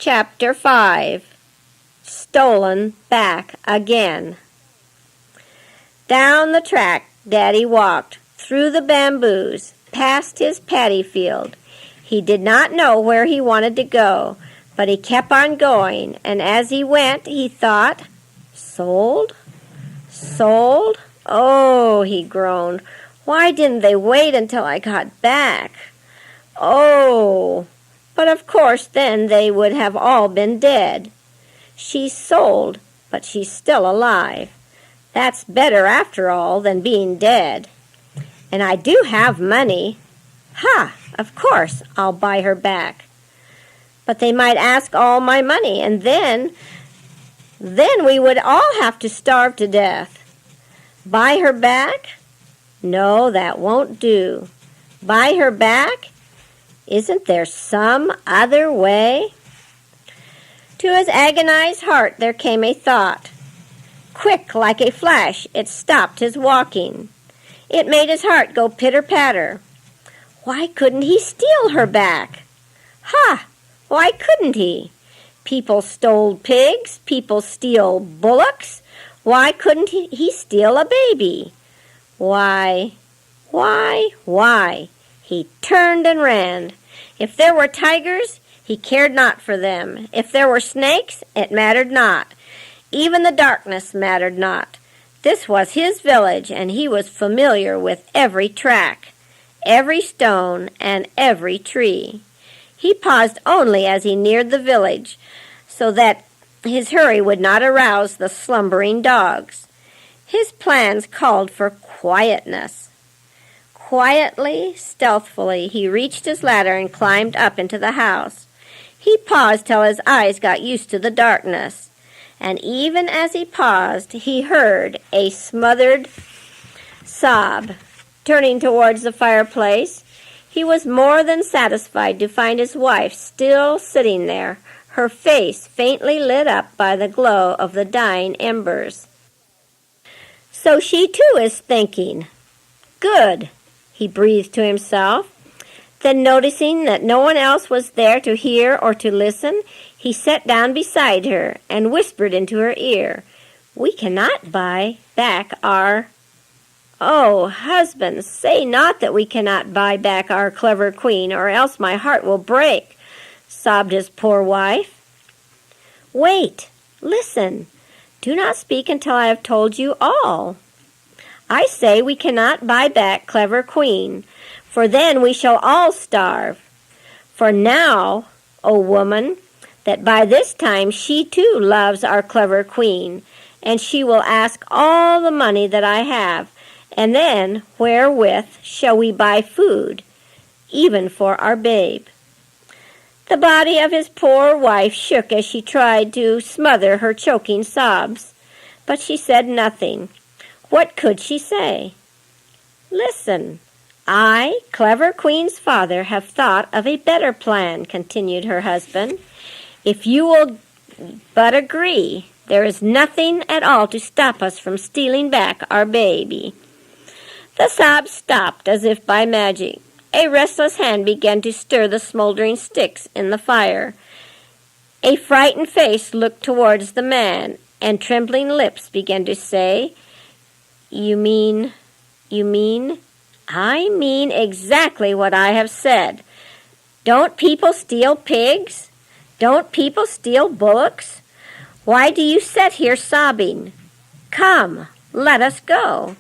Chapter 5. Stolen Back Again. Down the track Daddy walked, through the bamboos, past his paddy field. He did not know where he wanted to go, but he kept on going, and as he went, he thought, "Sold? Sold? Oh," he groaned, "why didn't they wait until I got back? Oh, but of course then they would have all been dead. She's sold, but she's still alive. That's better after all than being dead. And I do have money. Ha! Of course I'll buy her back. But they might ask all my money, and then we would all have to starve to death. Buy her back? No, that won't do. Buy her back? Isn't there some other way?" To his agonized heart there came a thought. Quick like a flash, it stopped his walking. It made his heart go pitter-patter. Why couldn't he steal her back? Ha! Why couldn't he? People stole pigs, people steal bullocks. Why couldn't he steal a baby? Why? He turned and ran. If there were tigers, he cared not for them. If there were snakes, it mattered not. Even the darkness mattered not. This was his village, and he was familiar with every track, every stone, and every tree. He paused only as he neared the village, so that his hurry would not arouse the slumbering dogs. His plans called for quietness. Quietly, stealthily, he reached his ladder and climbed up into the house. He paused till his eyes got used to the darkness, and even as he paused, he heard a smothered sob. Turning towards the fireplace, he was more than satisfied to find his wife still sitting there, her face faintly lit up by the glow of the dying embers. "So she too is thinking. Good," he breathed to himself. Then, noticing that no one else was there to hear or to listen, he sat down beside her and whispered into her ear, "We cannot buy back our—" "Oh, husband, say not that we cannot buy back our clever queen, or else my heart will break," sobbed his poor wife. "Wait, listen. Do not speak until I have told you all. I say we cannot buy back clever queen, for then we shall all starve. For now, O woman, that by this time she too loves our clever queen, and she will ask all the money that I have, and then wherewith shall we buy food, even for our babe?" The body of his poor wife shook as she tried to smother her choking sobs, but she said nothing. What could she say? "Listen, I, clever queen's father, have thought of a better plan," continued her husband. "If you will but agree, there is nothing at all to stop us from stealing back our baby." The sobs stopped as if by magic. A restless hand began to stir the smoldering sticks in the fire. A frightened face looked towards the man, and trembling lips began to say, You mean? "I mean exactly what I have said. Don't people steal pigs? Don't people steal bullocks? Why do you sit here sobbing? Come, let us go."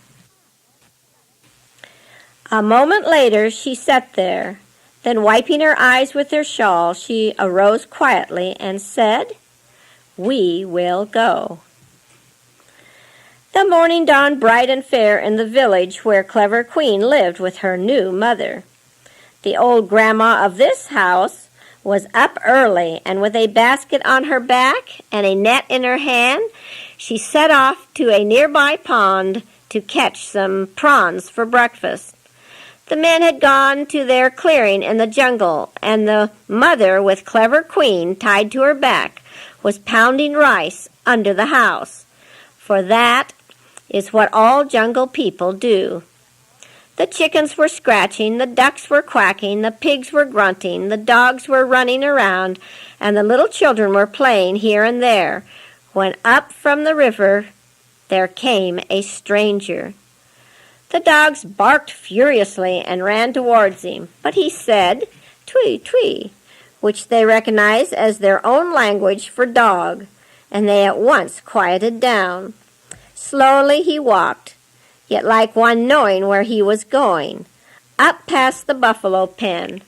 A moment later she sat there. Then, wiping her eyes with her shawl, she arose quietly and said, "We will go." The morning dawned bright and fair in the village where Clever Queen lived with her new mother. The old grandma of this house was up early, and with a basket on her back and a net in her hand, she set off to a nearby pond to catch some prawns for breakfast. The men had gone to their clearing in the jungle, and the mother, with Clever Queen tied to her back, was pounding rice under the house, for that is what all jungle people do. The chickens were scratching, the ducks were quacking, the pigs were grunting, the dogs were running around, and the little children were playing here and there, when up from the river there came a stranger. The dogs barked furiously and ran towards him, but he said, "Twee, twee," which they recognized as their own language for dog, and they at once quieted down. Slowly he walked, yet like one knowing where he was going, up past the buffalo pen,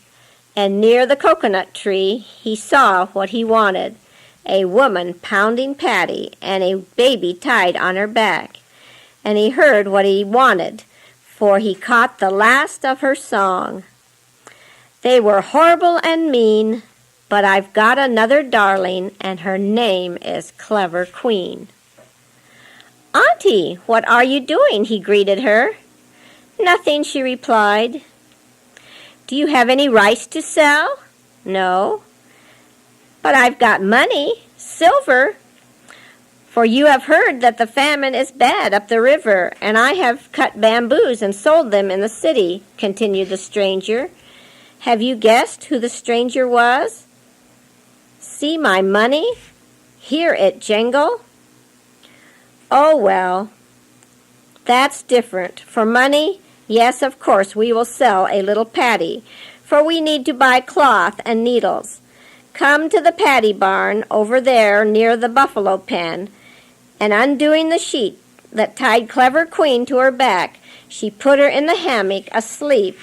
and near the coconut tree he saw what he wanted, a woman pounding paddy and a baby tied on her back. And he heard what he wanted, for he caught the last of her song. "They were horrible and mean, but I've got another darling, and her name is Clever Queen." "Auntie, what are you doing?" he greeted her. "Nothing," she replied. "Do you have any rice to sell?" "No." "But I've got money, silver, for you have heard that the famine is bad up the river, and I have cut bamboos and sold them in the city," continued the stranger. Have you guessed who the stranger was? See my money? Hear it jingle? Oh, well, that's different. For money, yes, of course, we will sell a little paddy, for we need to buy cloth and needles. Come to the paddy barn over there near the buffalo pen, and undoing the sheet that tied Clever Queen to her back, she put her in the hammock asleep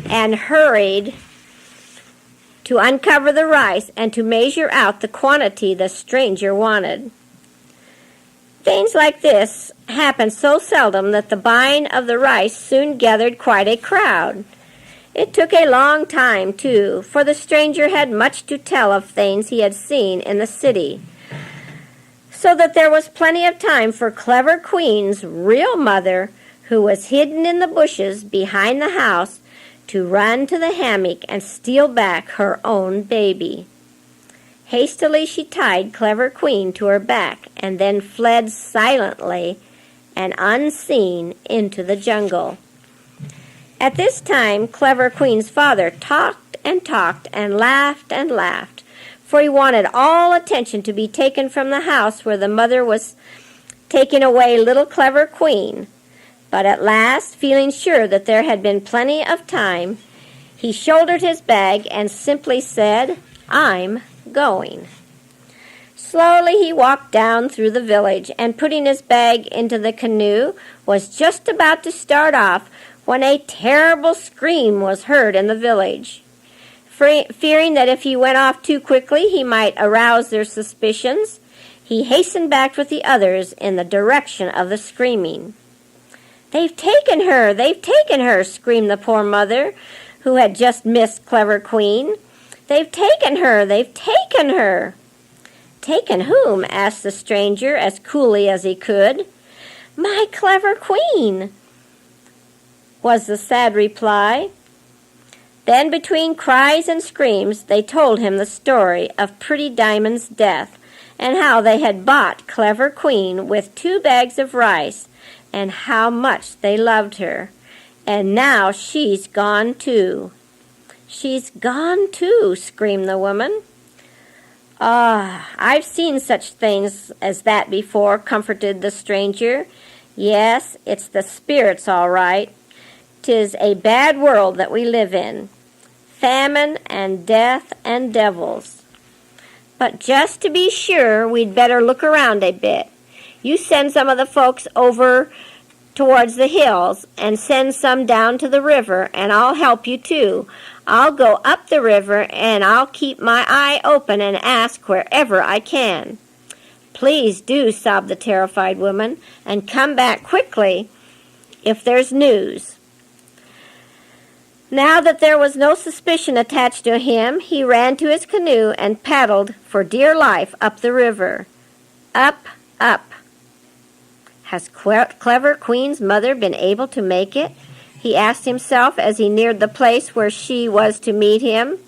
and hurried to uncover the rice and to measure out the quantity the stranger wanted. Things like this happen so seldom that the buying of the rice soon gathered quite a crowd. It took a long time, too, for the stranger had much to tell of things he had seen in the city, so that there was plenty of time for Clever Queen's real mother, who was hidden in the bushes behind the house, to run to the hammock and steal back her own baby. Hastily she tied Clever Queen to her back and then fled silently and unseen into the jungle. At this time, Clever Queen's father talked and laughed, for he wanted all attention to be taken from the house where the mother was taking away little Clever Queen. But at last, feeling sure that there had been plenty of time, he shouldered his bag and simply said, "I'm going." Slowly he walked down through the village, and putting his bag into the canoe, was just about to start off when a terrible scream was heard in the village. Fearing that if he went off too quickly he might arouse their suspicions, he hastened back with the others in the direction of the screaming. "They've taken her! They've taken her!" screamed the poor mother, who had just missed Clever Queen. "They've taken her! They've taken her!" "Taken whom?" asked the stranger as coolly as he could. "My Clever Queen," was the sad reply. Then between cries and screams they told him the story of Pretty Diamond's death, and how they had bought Clever Queen with 2 bags of rice, and how much they loved her. "And now she's gone too." "She's gone too," screamed the woman. "Ah, I've seen such things as that before," comforted the stranger. "Yes, it's the spirits all right. 'Tis a bad world that we live in. Famine and death and devils. But just to be sure, we'd better look around a bit. You send some of the folks over towards the hills, and send some down to the river, and I'll help you too. I'll go up the river, and I'll keep my eye open and ask wherever I can." "Please do," sobbed the terrified woman, "and come back quickly if there's news." Now that there was no suspicion attached to him, he ran to his canoe and paddled for dear life up the river. Up, up. Has Clever Queen's mother been able to make it? He asked himself as he neared the place where she was to meet him.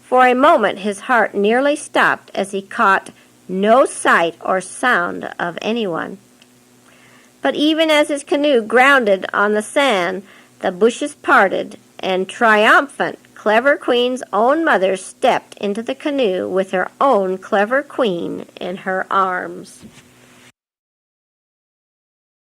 For a moment his heart nearly stopped as he caught no sight or sound of anyone. But even as his canoe grounded on the sand, the bushes parted, and triumphant, Clever Queen's own mother stepped into the canoe with her own Clever Queen in her arms.